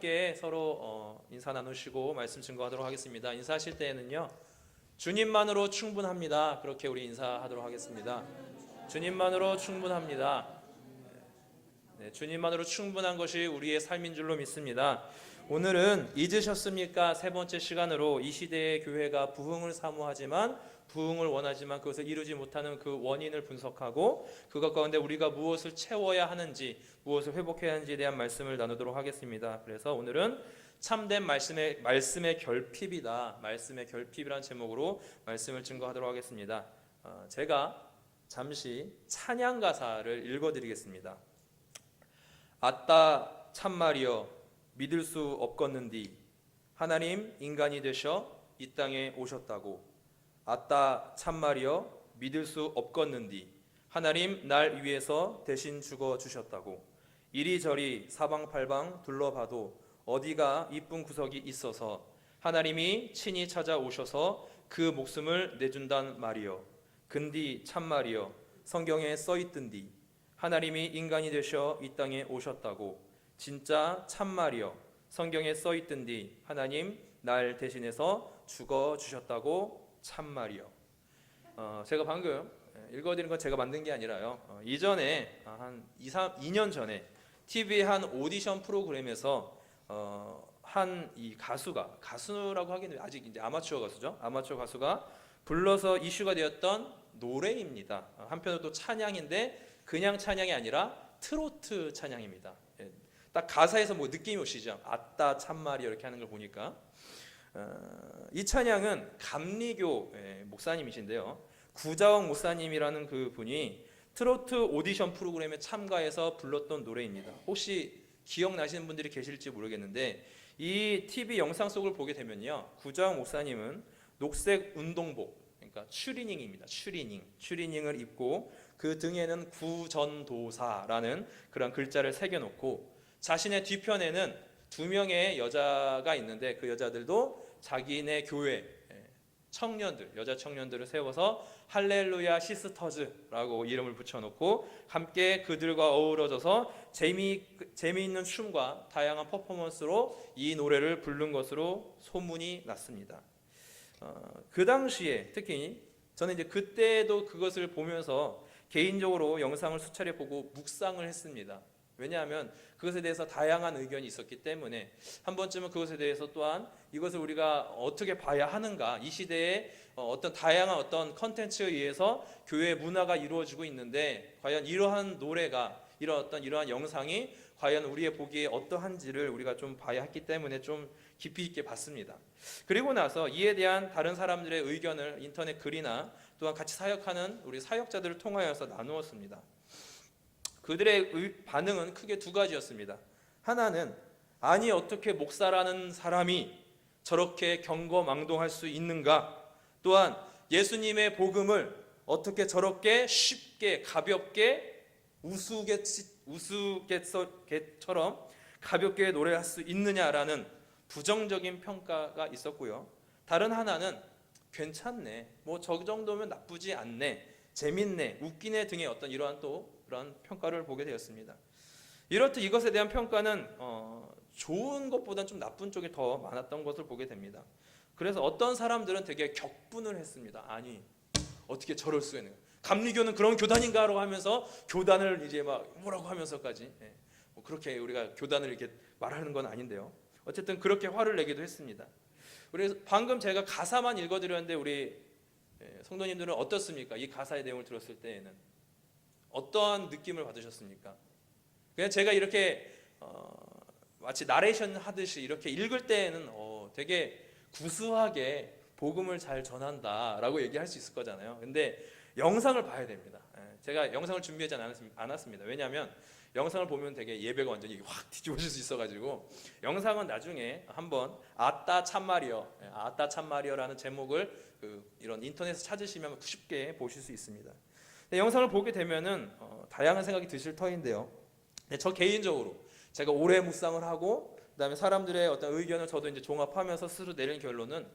함께 서로 인사 나누시고 말씀 증거하도록 하겠습니다. 인사하실 때에는요, 주님만으로 충분합니다. 그렇게 우리 인사하도록 하겠습니다. 주님만으로 충분합니다. 네, 주님만으로 충분한 것이 우리의 삶인 줄로 믿습니다. 오늘은 잊으셨습니까? 세 번째 시간으로 이 시대의 교회가 부흥을 사모하지만 부흥을 원하지만 그것을 이루지 못하는 그 원인을 분석하고 그것 가운데 우리가 무엇을 채워야 하는지 무엇을 회복해야 하는지에 대한 말씀을 나누도록 하겠습니다. 그래서 오늘은 참된 말씀의 결핍이다. 말씀의 결핍이라는 제목으로 말씀을 증거하도록 하겠습니다. 제가 잠시 찬양 가사를 읽어드리겠습니다. 아따 참말이여 믿을 수 없겠는디 하나님 인간이 되셔 이 땅에 오셨다고. 아따 참말이여 믿을 수 없겠는디 하나님 날 위해서 대신 죽어 주셨다고. 이리저리 사방팔방 둘러봐도 어디가 이쁜 구석이 있어서 하나님이 친히 찾아오셔서 그 목숨을 내준단 말이여. 근디 참말이여 성경에 써있던디 하나님이 인간이 되셔 이 땅에 오셨다고. 진짜 참말이여 성경에 써있던디 하나님 날 대신해서 죽어 주셨다고. 참말이요. 제가 방금 읽어드린 건 제가 만든 게 아니라요. 이전에 한 2년 전에 TV의 한 오디션 프로그램에서 한 이 가수라고 하기는 아직 이제 아마추어 가수죠. 아마추어 가수가 불러서 이슈가 되었던 노래입니다. 한편으로 또 찬양인데 그냥 찬양이 아니라 트로트 찬양입니다. 딱 가사에서 뭐 느낌이 오시죠? 아따 참말이요 이렇게 하는 걸 보니까. 이 찬양은 감리교 목사님이신데요, 구자옥 목사님이라는 그 분이 트로트 오디션 프로그램에 참가해서 불렀던 노래입니다. 혹시 기억나시는 분들이 계실지 모르겠는데 이 TV 영상 속을 보게 되면요, 구자옥 목사님은 녹색 운동복, 그러니까 추리닝입니다. 추리닝을 입고 그 등에는 구전도사라는 그런 글자를 새겨놓고 자신의 뒤편에는 2명의 여자가 있는데 그 여자들도 자기네 교회 여자 청년들을 세워서 할렐루야 시스터즈라고 이름을 붙여놓고 함께 그들과 어우러져서 재미있는 춤과 다양한 퍼포먼스로 이 노래를 부른 것으로 소문이 났습니다. 그 당시에 특히 저는 이제 그때도 그것을 보면서 개인적으로 영상을 수차례 보고 묵상을 했습니다. 왜냐하면 그것에 대해서 다양한 의견이 있었기 때문에 한 번쯤은 그것에 대해서 또한 이것을 우리가 어떻게 봐야 하는가, 이 시대에 어떤 다양한 어떤 컨텐츠에 의해서 교회 문화가 이루어지고 있는데 과연 이러한 노래가 이러한 영상이 과연 우리의 보기에 어떠한지를 우리가 좀 봐야 했기 때문에 좀 깊이 있게 봤습니다. 그리고 나서 이에 대한 다른 사람들의 의견을 인터넷 글이나 또한 같이 사역하는 우리 사역자들을 통하여서 나누었습니다. 그들의 반응은 크게 2가지였습니다. 하나는 아니 어떻게 목사라는 사람이 저렇게 경거망동할 수 있는가, 또한 예수님의 복음을 어떻게 저렇게 쉽게 가볍게 우스갯처럼 가볍게 노래할 수 있느냐라는 부정적인 평가가 있었고요. 다른 하나는 괜찮네, 뭐 저 정도면 나쁘지 않네, 재밌네, 웃기네 등의 어떤 이러한 또 그런 평가를 보게 되었습니다. 이렇듯 이것에 대한 평가는 좋은 것보다는 좀 나쁜 쪽이 더 많았던 것을 보게 됩니다. 그래서 어떤 사람들은 되게 격분을 했습니다. 아니 어떻게 저럴 수 있는, 감리교는 그런 교단인가라고 하면서 교단을 이제 막 뭐라고 하면서까지 뭐 그렇게 우리가 교단을 이렇게 말하는 건 아닌데요. 어쨌든 그렇게 화를 내기도 했습니다. 그래서 방금 제가 가사만 읽어드렸는데 우리 성도님들은 어떻습니까? 이 가사의 내용을 들었을 때에는 어떠한 느낌을 받으셨습니까? 그냥 제가 이렇게 마치 나레이션 하듯이 이렇게 읽을 때에는 되게 구수하게 복음을 잘 전한다라고 얘기할 수 있을 거잖아요. 근데 영상을 봐야 됩니다. 제가 영상을 준비하지 않았습니다. 왜냐하면 영상을 보면 되게 예배가 완전히 확 뒤집어질 수 있어가지고 영상은 나중에 한번 아따 참말이여라는 제목을 이런 인터넷에서 찾으시면 쉽게 보실 수 있습니다. 영상을 보게 되면은 다양한 생각이 드실 터인데요. 저 개인적으로 제가 오래 묵상을 하고 그다음에 사람들의 어떤 의견을 저도 이제 종합하면서 스스로 내린 결론은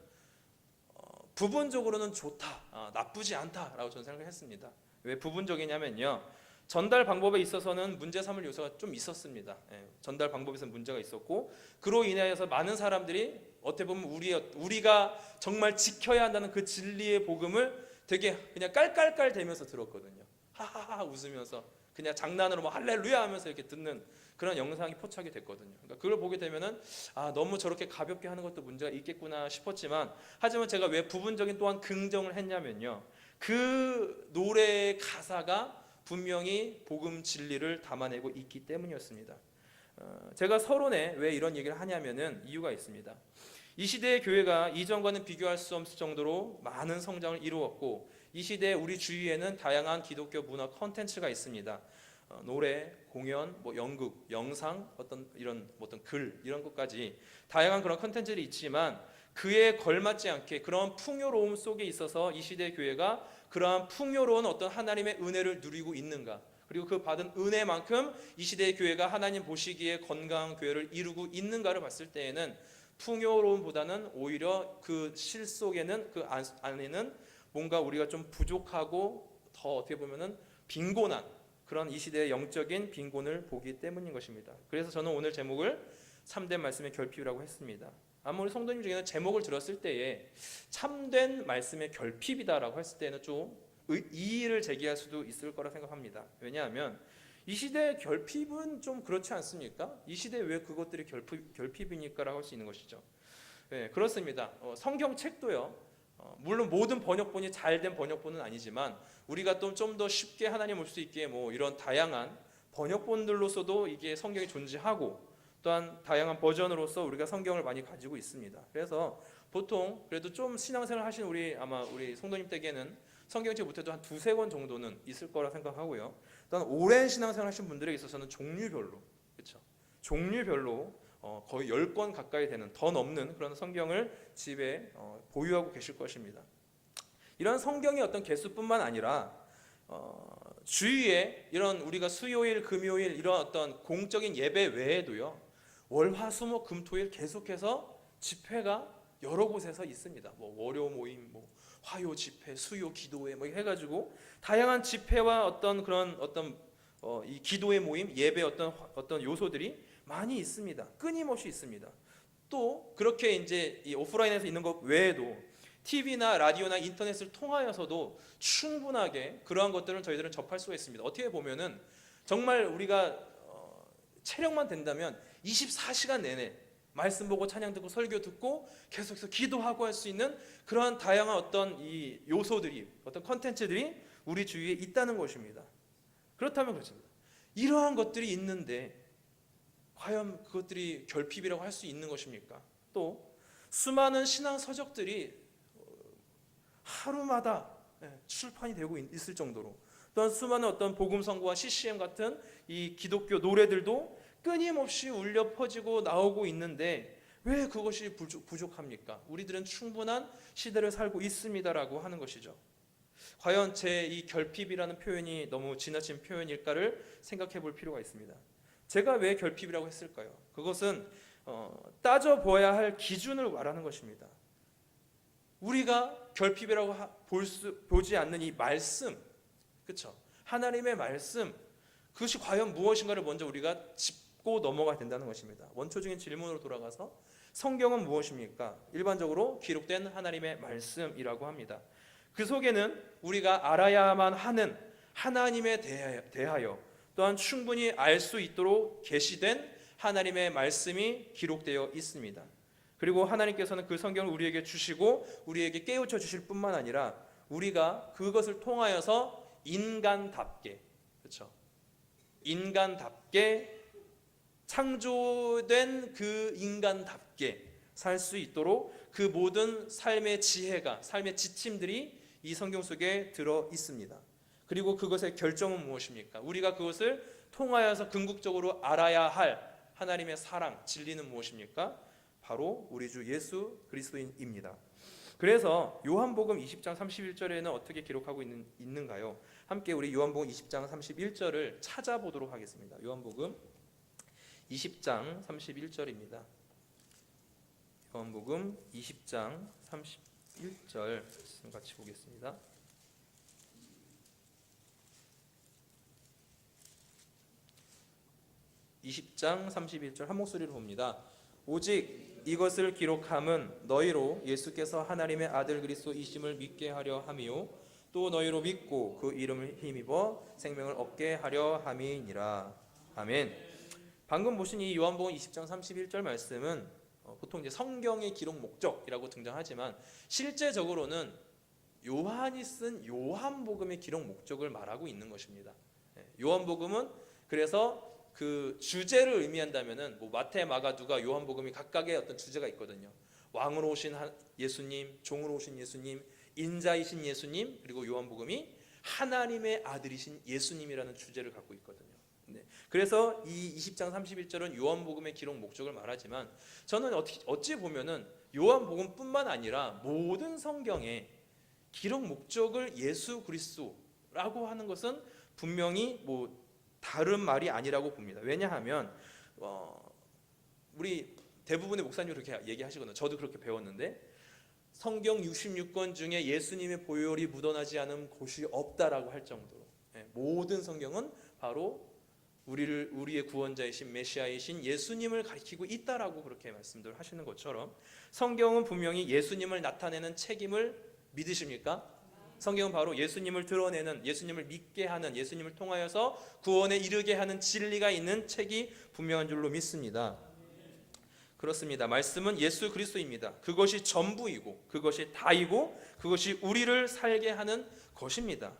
부분적으로는 좋다, 나쁘지 않다라고 저는 생각을 했습니다. 왜 부분적이냐면요, 전달 방법에 있어서는 문제 삼을 요소가 좀 있었습니다. 전달 방법에서 문제가 있었고, 그로 인하여서 많은 사람들이 어떻게 보면 우리가 정말 지켜야 한다는 그 진리의 복음을 되게 그냥 깔깔깔 대면서 들었거든요. 하하하 웃으면서 그냥 장난으로 뭐 할렐루야 하면서 이렇게 듣는 그런 영상이 포착이 됐거든요. 그러니까 그걸 보게 되면은 너무 저렇게 가볍게 하는 것도 문제가 있겠구나 싶었지만, 하지만 제가 왜 부분적인 또한 긍정을 했냐면요, 그 노래의 가사가 분명히 복음 진리를 담아내고 있기 때문이었습니다. 제가 서론에 왜 이런 얘기를 하냐면은 이유가 있습니다. 이 시대의 교회가 이전과는 비교할 수 없을 정도로 많은 성장을 이루었고, 이 시대에 우리 주위에는 다양한 기독교 문화 콘텐츠가 있습니다. 노래, 공연, 뭐 연극, 영상, 어떤 글 이런 것까지 다양한 그런 콘텐츠들이 있지만, 그에 걸맞지 않게 그런 풍요로움 속에 있어서 이 시대의 교회가 그러한 풍요로운 어떤 하나님의 은혜를 누리고 있는가, 그리고 그 받은 은혜만큼 이 시대의 교회가 하나님 보시기에 건강한 교회를 이루고 있는가를 봤을 때에는 풍요로움보다는 오히려 그 실 속에는, 그 안에는 뭔가 우리가 좀 부족하고 더 어떻게 보면은 빈곤한 그런 이 시대의 영적인 빈곤을 보기 때문인 것입니다. 그래서 저는 오늘 제목을 참된 말씀의 결핍이라고 했습니다. 아마 우리 성도님 중에는 제목을 들었을 때에 참된 말씀의 결핍이다라고 했을 때는 좀 이의를 제기할 수도 있을 거라 생각합니다. 왜냐하면 이 시대의 결핍은 좀 그렇지 않습니까? 이 시대에 왜 그것들이 결핍이니까라고 할 수 있는 것이죠. 네, 그렇습니다. 성경책도요. 물론 모든 번역본이 잘된 번역본은 아니지만, 우리가 또 좀 더 쉽게 하나님 올 수 있게 뭐 이런 다양한 번역본들로서도 이게 성경이 존재하고, 또한 다양한 버전으로서 우리가 성경을 많이 가지고 있습니다. 그래서 보통 그래도 좀 신앙생활 하신 우리 성도님 댁에는 성경책 못해도 한 2-3권 정도는 있을 거라 생각하고요. 또한 오랜 신앙생활 하신 분들에 있어서는 종류별로, 그렇죠? 종류별로 거의 10권 가까이 되는, 더 넘는 그런 성경을 집에 보유하고 계실 것입니다. 이런 성경의 어떤 개수뿐만 아니라 주위에 이런 우리가 수요일, 금요일 이런 어떤 공적인 예배 외에도요, 월, 화, 수, 목, 금, 토일 계속해서 집회가 여러 곳에서 있습니다. 뭐 월요 모임, 뭐 화요 집회, 수요 기도회 뭐 해가지고 다양한 집회와 어떤 그런 이 기도의 모임, 예배 어떤 요소들이 많이 있습니다. 끊임없이 있습니다. 또 그렇게 이제 이 오프라인에서 있는 것 외에도 TV나 라디오나 인터넷을 통하여서도 충분하게 그러한 것들을 저희들은 접할 수가 있습니다. 어떻게 보면은 정말 우리가 체력만 된다면 24시간 내내 말씀 보고 찬양 듣고 설교 듣고 계속해서 기도하고 할 수 있는 그러한 다양한 어떤 이 요소들이, 어떤 컨텐츠들이 우리 주위에 있다는 것입니다. 그렇다면 그렇습니다. 이러한 것들이 있는데 과연 그것들이 결핍이라고 할 수 있는 것입니까? 또 수많은 신앙 서적들이 하루마다 출판이 되고 있을 정도로, 또한 수많은 어떤 복음 선고와 CCM 같은 이 기독교 노래들도 끊임없이 울려 퍼지고 나오고 있는데 왜 그것이 부족합니까? 우리들은 충분한 시대를 살고 있습니다라고 하는 것이죠. 과연 제 이 결핍이라는 표현이 너무 지나친 표현일까를 생각해 볼 필요가 있습니다. 제가 왜 결핍이라고 했을까요? 그것은 따져봐야 할 기준을 말하는 것입니다. 우리가 결핍이라고 보지 않는 이 말씀, 그렇죠? 하나님의 말씀, 그것이 과연 무엇인가를 먼저 우리가 짚고 넘어가야 된다는 것입니다. 원초적인 질문으로 돌아가서 성경은 무엇입니까? 일반적으로 기록된 하나님의 말씀이라고 합니다. 그 속에는 우리가 알아야만 하는 하나님에 대하여 또한 충분히 알 수 있도록 계시된 하나님의 말씀이 기록되어 있습니다. 그리고 하나님께서는 그 성경을 우리에게 주시고 우리에게 깨우쳐 주실 뿐만 아니라 우리가 그것을 통하여서 인간답게, 그렇죠? 인간답게 창조된 그 인간답게 살 수 있도록 그 모든 삶의 지혜가, 삶의 지침들이 이 성경 속에 들어 있습니다. 그리고 그것의 결정은 무엇입니까? 우리가 그것을 통하여서 궁극적으로 알아야 할 하나님의 사랑, 진리는 무엇입니까? 바로 우리 주 예수 그리스도입니다. 그래서 요한복음 20장 31절에는 어떻게 기록하고 있는가요? 함께 우리 요한복음 20장 31절을 찾아보도록 하겠습니다. 요한복음 20장 31절입니다. 요한복음 20장 31절 같이 보겠습니다. 20장 31절 한 목소리로 봅니다. 오직 이것을 기록함은 너희로 예수께서 하나님의 아들 그리스도이심을 믿게 하려 함이요 또 너희로 믿고 그 이름을 힘입어 생명을 얻게 하려 함이니라. 아멘. 방금 보신 이 요한복음 20장 31절 말씀은 보통 이제 성경의 기록 목적이라고 등장하지만 실제적으로는 요한이 쓴 요한복음의 기록 목적을 말하고 있는 것입니다. 요한복음은 그래서 그 주제를 의미한다면은 뭐 마태, 마가, 누가, 요한복음이 각각의 어떤 주제가 있거든요. 왕으로 오신 예수님, 종으로 오신 예수님, 인자이신 예수님, 그리고 요한복음이 하나님의 아들이신 예수님이라는 주제를 갖고 있거든요. 그래서 이 20장 31절은 요한복음의 기록 목적을 말하지만 저는 어찌 보면은 요한복음뿐만 아니라 모든 성경의 기록 목적을 예수 그리스도라고 하는 것은 분명히 뭐 다른 말이 아니라고 봅니다. 왜냐하면 우리 대부분의 목사님이 그렇게 얘기하시거든요. 저도 그렇게 배웠는데 성경 66권 중에 예수님의 보혈이 묻어나지 않은 곳이 없다라고 할 정도로 모든 성경은 바로 우리의 구원자이신 메시아이신 예수님을 가리키고 있다라고 그렇게 말씀들 하시는 것처럼 성경은 분명히 예수님을 나타내는 책임을 믿으십니까? 성경은 바로 예수님을 드러내는, 예수님을 믿게 하는, 예수님을 통하여서 구원에 이르게 하는 진리가 있는 책이 분명한 줄로 믿습니다. 그렇습니다. 말씀은 예수 그리스도입니다. 그것이 전부이고 그것이 다이고 그것이 우리를 살게 하는 것입니다.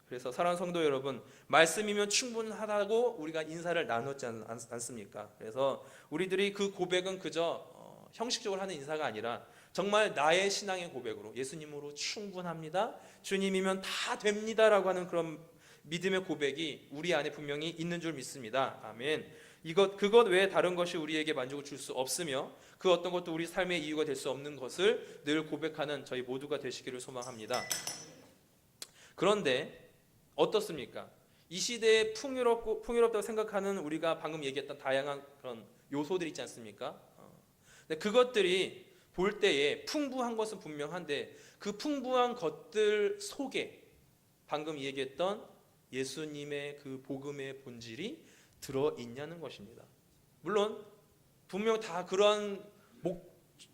그래서 사랑하는 성도 여러분, 말씀이면 충분하다고 우리가 인사를 나눴지 않습니까? 그래서 우리들이 그 고백은 그저 형식적으로 하는 인사가 아니라 정말 나의 신앙의 고백으로 예수님으로 충분합니다, 주님이면 다 됩니다라고 하는 그런 믿음의 고백이 우리 안에 분명히 있는 줄 믿습니다. 아멘. 그것 외에 다른 것이 우리에게 만족을 줄 수 없으며 그 어떤 것도 우리 삶의 이유가 될 수 없는 것을 늘 고백하는 저희 모두가 되시기를 소망합니다. 그런데 어떻습니까? 이 시대에 풍요롭다고 생각하는 우리가 방금 얘기했던 다양한 그런 요소들 있지 않습니까? 근데 그것들이 볼 때에 풍부한 것은 분명한데 그 풍부한 것들 속에 방금 얘기했던 예수님의 그 복음의 본질이 들어있냐는 것입니다. 물론 분명 다 그런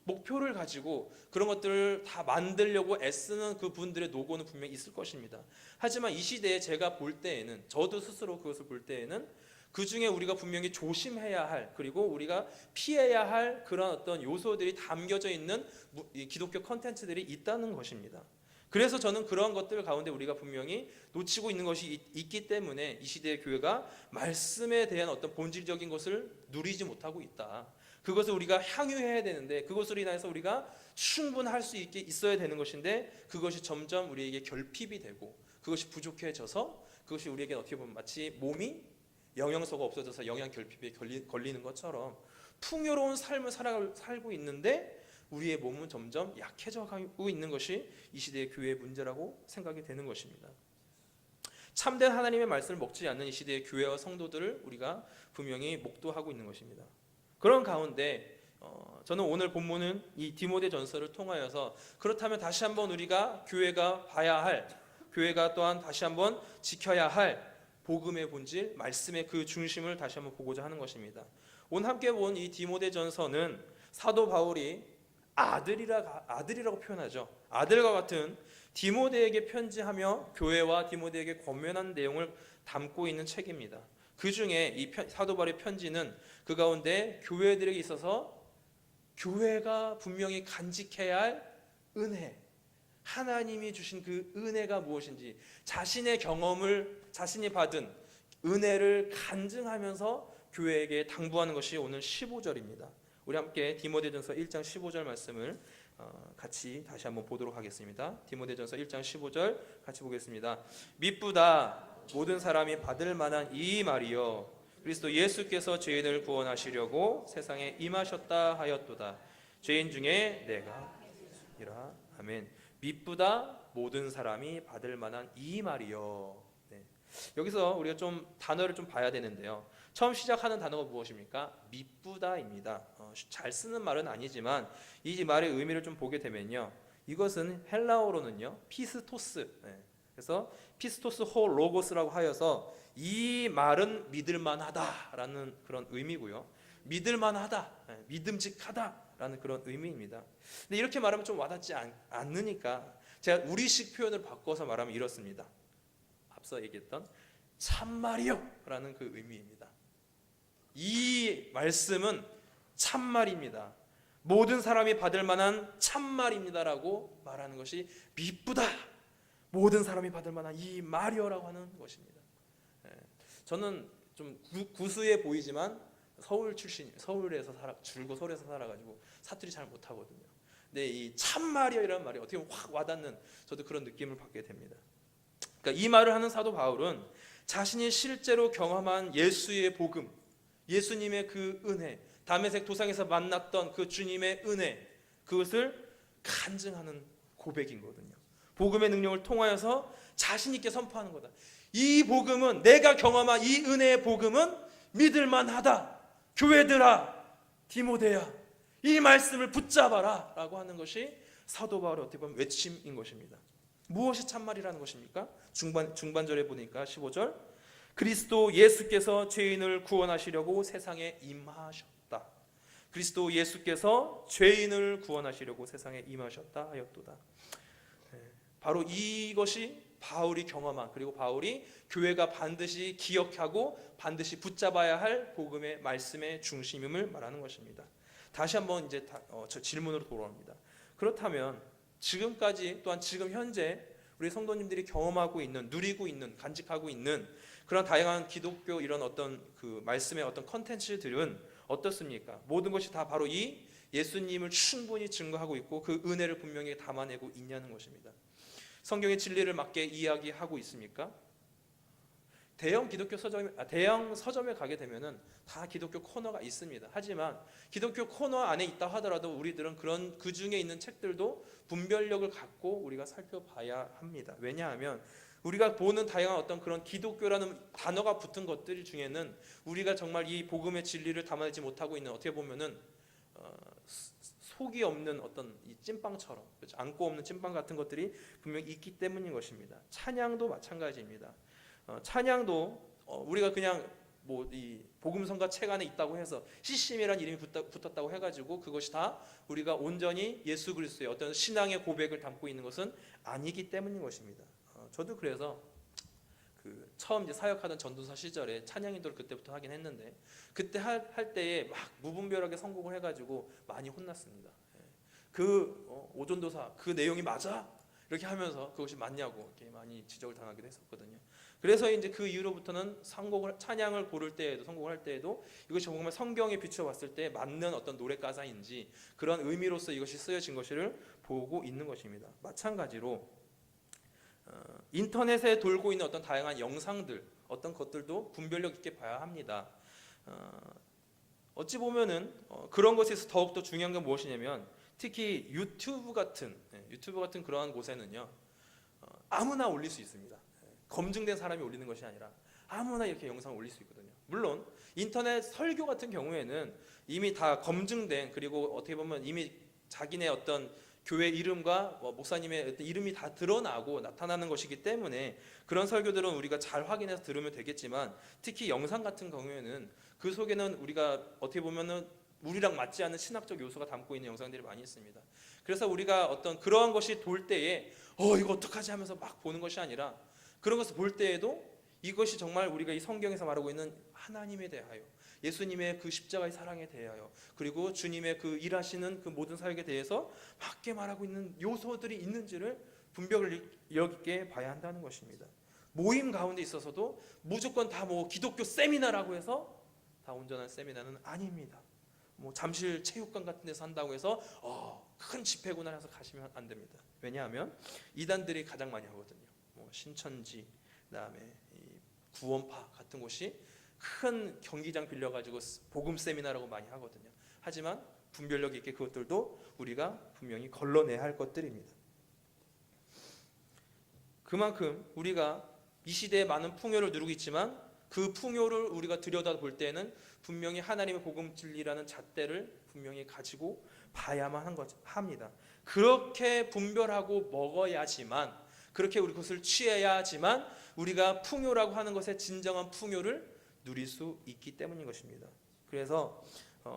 목표를 가지고 그런 것들을 다 만들려고 애쓰는 그 분들의 노고는 분명히 있을 것입니다. 하지만 이 시대에 제가 볼 때에는, 저도 스스로 그것을 볼 때에는 그 중에 우리가 분명히 조심해야 할, 그리고 우리가 피해야 할 그런 어떤 요소들이 담겨져 있는 기독교 컨텐츠들이 있다는 것입니다. 그래서 저는 그런 것들 가운데 우리가 분명히 놓치고 있는 것이 있기 때문에 이 시대의 교회가 말씀에 대한 어떤 본질적인 것을 누리지 못하고 있다. 그것을 우리가 향유해야 되는데 그것으로 인해서 우리가 충분할 수 있게 있어야 되는 것인데 그것이 점점 우리에게 결핍이 되고 그것이 부족해져서 그것이 우리에게 어떻게 보면 마치 몸이 영양소가 없어져서 영양 결핍에 걸리는 것처럼 풍요로운 삶을 살고 있는데 우리의 몸은 점점 약해져 가고 있는 것이 이 시대의 교회의 문제라고 생각이 되는 것입니다. 참된 하나님의 말씀을 먹지 않는 이 시대의 교회와 성도들을 우리가 분명히 목도하고 있는 것입니다. 그런 가운데 저는 오늘 본문은 이 디모데전서를 통하여서 그렇다면 다시 한번 우리가 교회가 봐야 할, 교회가 또한 다시 한번 지켜야 할 복음의 본질, 말씀의 그 중심을 다시 한번 보고자 하는 것입니다. 오늘 함께 본 이 디모데전서는 사도 바울이 아들이라고 표현하죠. 아들과 같은 디모데에게 편지하며 교회와 디모데에게 권면한 내용을 담고 있는 책입니다. 그 중에 이 사도 바울의 편지는 그 가운데 교회들에게 있어서 교회가 분명히 간직해야 할 은혜, 하나님이 주신 그 은혜가 무엇인지 자신의 경험을, 자신이 받은 은혜를 간증하면서 교회에게 당부하는 것이 오늘 15절입니다. 우리 함께 디모데전서 1장 15절 말씀을 같이 다시 한번 보도록 하겠습니다. 디모데전서 1장 15절 같이 보겠습니다. 미쁘다 모든 사람이 받을 만한 이 말이요 그리스도 예수께서 죄인을 구원하시려고 세상에 임하셨다 하였도다. 죄인 중에 내가 이라. 아멘. 미쁘다 모든 사람이 받을 만한 이 말이요. 네. 여기서 우리가 좀 단어를 좀 봐야 되는데요. 처음 시작하는 단어가 무엇입니까? 미쁘다입니다. 잘 쓰는 말은 아니지만 이 말의 의미를 좀 보게 되면요, 이것은 헬라어로는요 피스토스, 그래서 피스토스 호 로고스라고 하여서 이 말은 믿을만하다라는 그런 의미고요. 믿을만하다, 믿음직하다라는 그런 의미입니다. 근데 이렇게 말하면 좀 와닿지 않으니까 제가 우리식 표현을 바꿔서 말하면 이렇습니다. 앞서 얘기했던 참말이요라는 그 의미입니다. 이 말씀은 참말입니다. 모든 사람이 받을 만한 참말입니다라고 말하는 것이 미쁘다. 모든 사람이 받을 만한 이 말이요라고 하는 것입니다. 저는 좀 구수해 보이지만 서울 출신, 줄고 서울에서 살아가지고 사투리 잘 못하거든요. 근데 이 참말이요라는 말이 어떻게 보면 확 와닿는 저도 그런 느낌을 받게 됩니다. 그러니까 이 말을 하는 사도 바울은 자신이 실제로 경험한 예수의 복음, 예수님의 그 은혜, 다메섹 도상에서 만났던 그 주님의 은혜, 그것을 간증하는 고백이거든요. 복음의 능력을 통하여서 자신 있게 선포하는 거다. 이 복음은, 내가 경험한 이 은혜의 복음은 믿을만하다. 교회들아, 디모데야, 이 말씀을 붙잡아라 라고 하는 것이 사도 바울의 어떻게 보면 외침인 것입니다. 무엇이 참말이라는 것입니까? 중반절에 보니까 15절, 그리스도 예수께서 죄인을 구원하시려고 세상에 임하셨다. 그리스도 예수께서 죄인을 구원하시려고 세상에 임하셨다 하였도다. 바로 이것이 바울이 경험한, 그리고 바울이 교회가 반드시 기억하고 반드시 붙잡아야 할 복음의 말씀의 중심임을 말하는 것입니다. 다시 한번 이제 저 질문으로 돌아옵니다. 그렇다면 지금까지, 또한 지금 현재 우리 성도님들이 경험하고 있는, 누리고 있는, 간직하고 있는 그런 다양한 기독교 이런 어떤 그 말씀의 어떤 컨텐츠들은 어떻습니까? 모든 것이 다 바로 이 예수님을 충분히 증거하고 있고 그 은혜를 분명히 담아내고 있냐는 것입니다. 성경의 진리를 맞게 이야기하고 있습니까? 대형 서점에 가게 되면은 다 기독교 코너가 있습니다. 하지만 기독교 코너 안에 있다 하더라도 우리들은 그 중에 있는 책들도 분별력을 갖고 우리가 살펴봐야 합니다. 왜냐하면 우리가 보는 다양한 어떤 그런 기독교라는 단어가 붙은 것들 중에는 우리가 정말 이 복음의 진리를 담아내지 못하고 있는, 어떻게 보면은 속이 없는 어떤 이 찐빵처럼, 그렇죠? 안고 없는 찐빵 같은 것들이 분명히 있기 때문인 것입니다. 찬양도 마찬가지입니다. 찬양도 우리가 그냥 뭐 이 복음성가 책 안에 있다고 해서 CCM이라는 이름이 붙었다고 해가지고 그것이 다 우리가 온전히 예수 그리스도의 어떤 신앙의 고백을 담고 있는 것은 아니기 때문인 것입니다. 저도 그래서 그 처음 이제 사역하던 전도사 시절에 찬양 인도를 그때부터 하긴 했는데, 그때 할 때에 막 무분별하게 선곡을 해가지고 많이 혼났습니다. 그 오전도사 그 내용이 맞아? 이렇게 하면서 그것이 맞냐고 이렇게 많이 지적을 당하기도 했었거든요. 그래서 이제 그 이후로부터는 찬양을 고를 때에도, 선곡을 할 때에도 이것이 정말 성경에 비춰봤을 때 맞는 어떤 노래 가사인지 그런 의미로서 이것이 쓰여진 것을 보고 있는 것입니다. 마찬가지로 인터넷에 돌고 있는 어떤 다양한 영상들, 어떤 것들도 분별력 있게 봐야 합니다. 어찌 보면은 그런 것에서 더욱더 중요한 건 무엇이냐면, 특히 유튜브 같은 그러한 곳에는요, 아무나 올릴 수 있습니다. 검증된 사람이 올리는 것이 아니라 아무나 이렇게 영상을 올릴 수 있거든요. 물론 인터넷 설교 같은 경우에는 이미 다 검증된, 그리고 어떻게 보면 이미 자기네 어떤 교회 이름과 목사님의 어떤 이름이 다 드러나고 나타나는 것이기 때문에 그런 설교들은 우리가 잘 확인해서 들으면 되겠지만, 특히 영상 같은 경우에는 그 속에는 우리가 어떻게 보면은 우리랑 맞지 않는 신학적 요소가 담고 있는 영상들이 많이 있습니다. 그래서 우리가 어떤 그러한 것이 돌 때에 이거 어떡하지 하면서 막 보는 것이 아니라, 그런 것을 볼 때에도 이것이 정말 우리가 이 성경에서 말하고 있는 하나님에 대하여, 예수님의 그 십자가의 사랑에 대하여, 그리고 주님의 그 일하시는 그 모든 사역에 대해서 맞게 말하고 있는 요소들이 있는지를 분별력 있게 봐야 한다는 것입니다. 모임 가운데 있어서도 무조건 다 뭐 기독교 세미나라고 해서 다 온전한 세미나는 아닙니다. 뭐 잠실 체육관 같은 데서 한다고 해서 큰 집회구나 해서 가시면 안 됩니다. 왜냐하면 이단들이 가장 많이 하거든요. 뭐 신천지, 그다음에 이 구원파 같은 곳이 큰 경기장 빌려가지고 복음 세미나라고 많이 하거든요. 하지만 분별력 있게 그것들도 우리가 분명히 걸러내야 할 것들입니다. 그만큼 우리가 이 시대에 많은 풍요를 누리고 있지만 그 풍요를 우리가 들여다볼 때는 분명히 하나님의 복음 진리라는 잣대를 분명히 가지고 봐야만 합니다. 그렇게 분별하고 먹어야지만, 그렇게 우리 그것을 취해야지만 우리가 풍요라고 하는 것의 진정한 풍요를 누릴 수 있기 때문인 것입니다. 그래서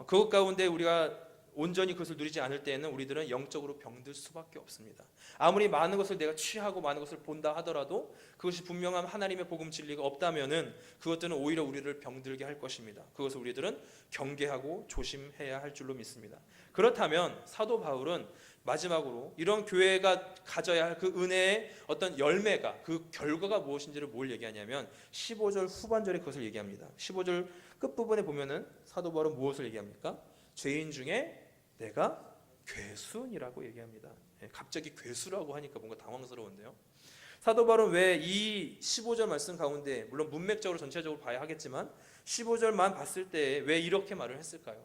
그것 가운데 우리가 온전히 그것을 누리지 않을 때에는 우리들은 영적으로 병들 수밖에 없습니다. 아무리 많은 것을 내가 취하고 많은 것을 본다 하더라도 그것이 분명한 하나님의 복음 진리가 없다면은 그것들은 오히려 우리를 병들게 할 것입니다. 그것을 우리들은 경계하고 조심해야 할 줄로 믿습니다. 그렇다면 사도 바울은 마지막으로 이런 교회가 가져야 할 그 은혜의 어떤 열매가, 그 결과가 무엇인지를 뭘 얘기하냐면 15절 후반절에 그것을 얘기합니다. 15절 끝부분에 보면은 사도 바울은 무엇을 얘기합니까? 죄인 중에 내가 괴순이라고 얘기합니다. 갑자기 괴수라고 하니까 뭔가 당황스러운데요. 사도 바울은 왜 이 15절 말씀 가운데, 물론 문맥적으로 전체적으로 봐야 하겠지만 15절만 봤을 때 왜 이렇게 말을 했을까요?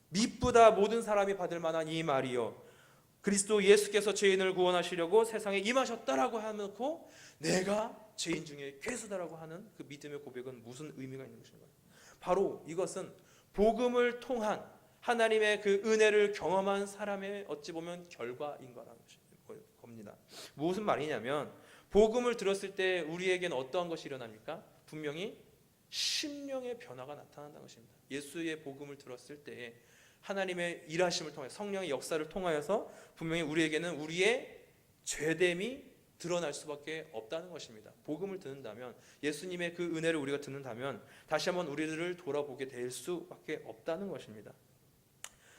미쁘다 모든 사람이 받을 만한 이 말이요, 그리스도 예수께서 죄인을 구원하시려고 세상에 임하셨다라고 해놓고 내가 죄인 중에 괴수다라고 하는 그 믿음의 고백은 무슨 의미가 있는 것인가요? 바로 이것은 복음을 통한 하나님의 그 은혜를 경험한 사람의 어찌 보면 결과인 거라는 겁니다. 무슨 말이냐면 복음을 들었을 때 우리에게는 어떠한 것이 일어납니까? 분명히 심령의 변화가 나타난다는 것입니다. 예수의 복음을 들었을 때 하나님의 일하심을 통해 성령의 역사를 통하여서 분명히 우리에게는 우리의 죄됨이 드러날 수밖에 없다는 것입니다. 복음을 듣는다면, 예수님의 그 은혜를 우리가 듣는다면 다시 한번 우리들을 돌아보게 될 수밖에 없다는 것입니다.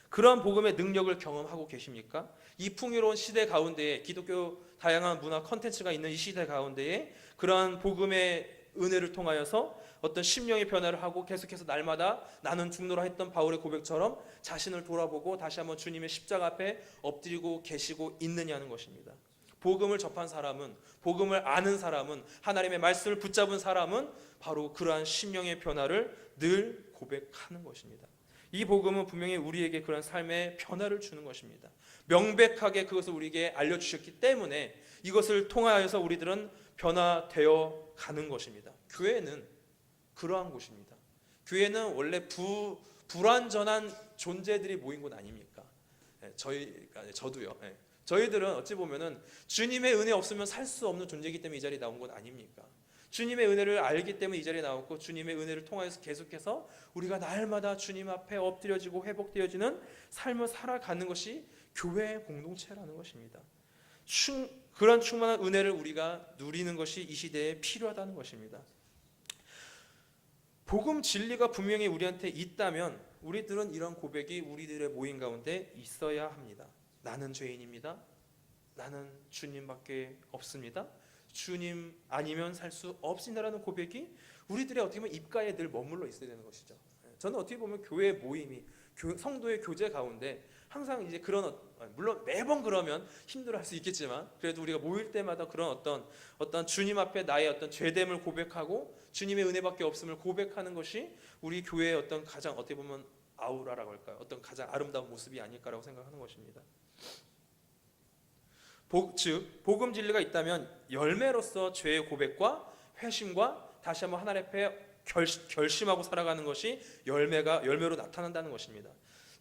그러한 복음의 능력을 경험하고 계십니까? 이 풍요로운 시대 가운데에, 기독교 다양한 문화 컨텐츠가 있는 이 시대 가운데에 그러한 복음의 은혜를 통하여서 어떤 심령의 변화를 하고 계속해서 날마다 나는 죽노라 했던 바울의 고백처럼 자신을 돌아보고 다시 한번 주님의 십자가 앞에 엎드리고 계시고 있느냐는 것입니다. 복음을 접한 사람은, 복음을 아는 사람은, 하나님의 말씀을 붙잡은 사람은 바로 그러한 심령의 변화를 늘 고백하는 것입니다. 이 복음은 분명히 우리에게 그런 삶의 변화를 주는 것입니다. 명백하게 그것을 우리에게 알려주셨기 때문에 이것을 통하여서 우리들은 변화되어 가는 것입니다. 교회는 그러한 곳입니다. 교회는 원래 불완전한 존재들이 모인 곳 아닙니까? 저도요. 저희들은 어찌 보면은 주님의 은혜 없으면 살 수 없는 존재이기 때문에 이 자리에 나온 것 아닙니까? 주님의 은혜를 알기 때문에 이 자리에 나왔고, 주님의 은혜를 통하여서 계속해서 우리가 날마다 주님 앞에 엎드려지고 회복되어지는 삶을 살아가는 것이 교회의 공동체라는 것입니다. 그런 충만한 은혜를 우리가 누리는 것이 이 시대에 필요하다는 것입니다. 복음 진리가 분명히 우리한테 있다면 우리들은 이런 고백이 우리들의 모임 가운데 있어야 합니다. 나는 죄인입니다. 나는 주님밖에 없습니다. 주님 아니면 살 수 없습니다라는 고백이 우리들의 어떻게 보면 입가에 늘 머물러 있어야 되는 것이죠. 저는 어떻게 보면 교회 모임이, 성도의 교제 가운데 항상 이제 그런, 물론 매번 그러면 힘들어할 수 있겠지만 그래도 우리가 모일 때마다 그런 어떤 주님 앞에 나의 어떤 죄됨을 고백하고 주님의 은혜밖에 없음을 고백하는 것이 우리 교회의 어떤 가장 어떻게 보면 아우라라고 할까요? 어떤 가장 아름다운 모습이 아닐까라고 생각하는 것입니다. 즉 복음 진리가 있다면 열매로서 죄의 고백과 회심과 다시 한번 하나님 앞에 결심하고 살아가는 것이 열매로 나타난다는 것입니다.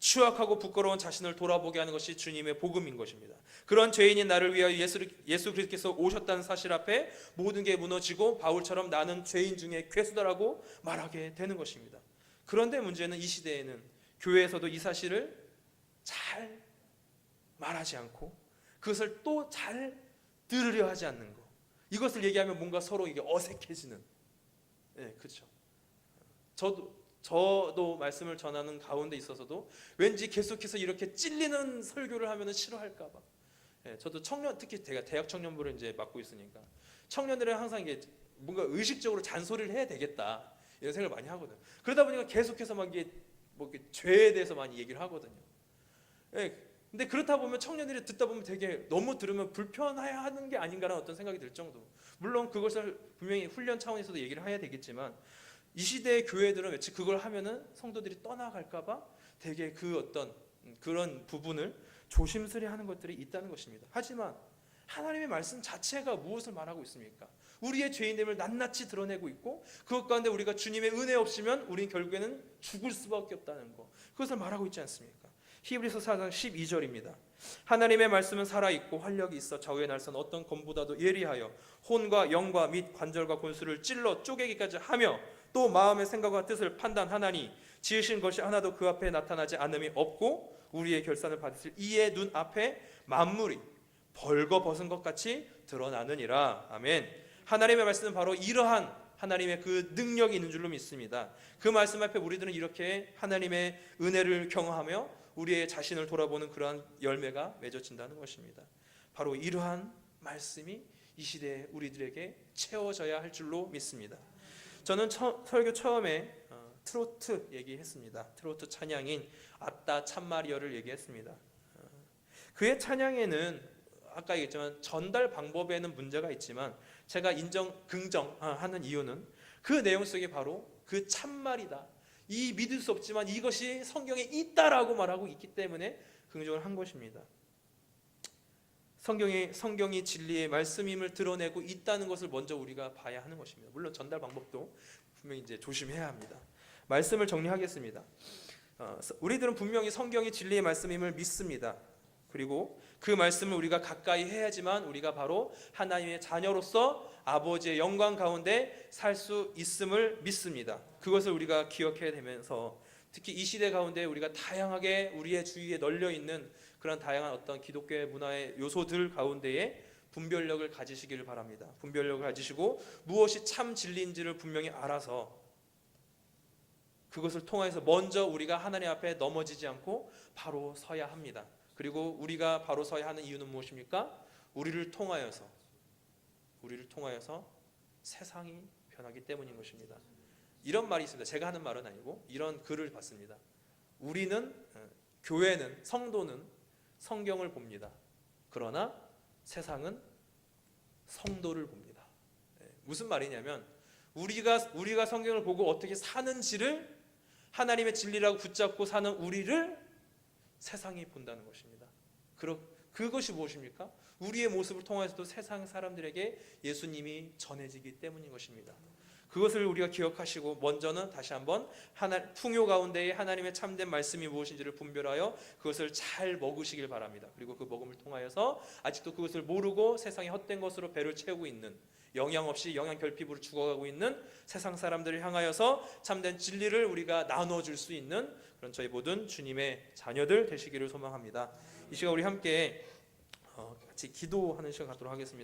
추악하고 부끄러운 자신을 돌아보게 하는 것이 주님의 복음인 것입니다. 그런 죄인인 나를 위하여 예수 그리스도께서 오셨다는 사실 앞에 모든 게 무너지고 바울처럼 나는 죄인 중에 괴수다라고 말하게 되는 것입니다. 그런데 문제는 이 시대에는 교회에서도 이 사실을 잘 말하지 않고 그것을 또 잘 들으려 하지 않는 것, 이것을 얘기하면 뭔가 서로 이게 어색해지는, 그렇죠. 저도 말씀을 전하는 가운데 있어서도 왠지 계속해서 이렇게 찔리는 설교를 하면 싫어할까봐, 저도 특히 제가 대학 청년부를 이제 맡고 있으니까 청년들은 항상 이게 뭔가 의식적으로 잔소리를 해야 되겠다 이런 생각을 많이 하거든요. 그러다 보니까 계속해서 막 이게 뭐 죄에 대해서 많이 얘기를 하거든요. 근데 그렇다 보면 청년들이 듣다 보면 되게 너무 들으면 불편해하는 게 아닌가라는 어떤 생각이 들 정도로, 물론 그것을 분명히 훈련 차원에서도 얘기를 해야 되겠지만 이 시대의 교회들은 왠지 그걸 하면은 성도들이 떠나갈까봐 되게 그 어떤 그런 부분을 조심스레 하는 것들이 있다는 것입니다. 하지만 하나님의 말씀 자체가 무엇을 말하고 있습니까? 우리의 죄인됨을 낱낱이 드러내고 있고 그것 가운데 우리가 주님의 은혜 없으면 우리는 결국에는 죽을 수밖에 없다는 것, 그것을 말하고 있지 않습니까? 히브리서 4장 12절입니다. 하나님의 말씀은 살아있고 활력이 있어 좌우의 날선 어떤 검보다도 예리하여 혼과 영과 및 관절과 골수를 찔러 쪼개기까지 하며 또 마음의 생각과 뜻을 판단하나니 지으신 것이 하나도 그 앞에 나타나지 않음이 없고 우리의 결산을 받으실 이의 눈 앞에 만물이 벌거벗은 것 같이 드러나느니라. 아멘. 하나님의 말씀은 바로 이러한 하나님의 그 능력이 있는 줄로 믿습니다. 그 말씀 앞에 우리들은 이렇게 하나님의 은혜를 경험하며 우리의 자신을 돌아보는 그러한 열매가 맺어진다는 것입니다. 바로 이러한 말씀이 이 시대에 우리들에게 채워져야 할 줄로 믿습니다. 저는 설교 처음에 트로트 얘기했습니다. 트로트 찬양인 아따 참마리어를 얘기했습니다. 그의 찬양에는 아까 얘기했지만 전달 방법에는 문제가 있지만 제가 긍정하는 이유는 그 내용 속에 바로 그 참말이다, 이 믿을 수 없지만 이것이 성경에 있다라고 말하고 있기 때문에 긍정을 한 것입니다. 성경이 진리의 말씀임을 드러내고 있다는 것을 먼저 우리가 봐야 하는 것입니다. 물론 전달 방법도 분명히 이제 조심해야 합니다. 말씀을 정리하겠습니다. 우리들은 분명히 성경이 진리의 말씀임을 믿습니다. 그리고 그 말씀을 우리가 가까이 해야지만 우리가 바로 하나님의 자녀로서 아버지의 영광 가운데 살 수 있음을 믿습니다. 그것을 우리가 기억해야 되면서 특히 이 시대 가운데 우리가 다양하게 우리의 주위에 널려 있는 그런 다양한 어떤 기독교의 문화의 요소들 가운데에 분별력을 가지시기를 바랍니다. 분별력을 가지시고 무엇이 참 진리인지를 분명히 알아서 그것을 통해서 먼저 우리가 하나님 앞에 넘어지지 않고 바로 서야 합니다. 그리고 우리가 바로 서야 하는 이유는 무엇입니까? 우리를 통하여서 세상이 변하기 때문인 것입니다. 이런 말이 있습니다. 제가 하는 말은 아니고 이런 글을 봤습니다. 교회는, 성도는 성경을 봅니다. 그러나 세상은 성도를 봅니다. 무슨 말이냐면 우리가 성경을 보고 어떻게 사는지를 하나님의 진리라고 붙잡고 사는 우리를 세상이 본다는 것입니다. 그것이 무엇입니까? 우리의 모습을 통해서도 세상 사람들에게 예수님이 전해지기 때문인 것입니다. 그것을 우리가 기억하시고 먼저는 다시 한번 풍요 가운데에 하나님의 참된 말씀이 무엇인지를 분별하여 그것을 잘 먹으시길 바랍니다. 그리고 그 먹음을 통하여서 아직도 그것을 모르고 세상의 헛된 것으로 배를 채우고 있는, 영양 없이 영양 결핍으로 죽어가고 있는 세상 사람들을 향하여서 참된 진리를 우리가 나눠줄 수 있는 그런 저희 모든 주님의 자녀들 되시기를 소망합니다. 이 시간 우리 함께 같이 기도하는 시간 갖도록 하겠습니다.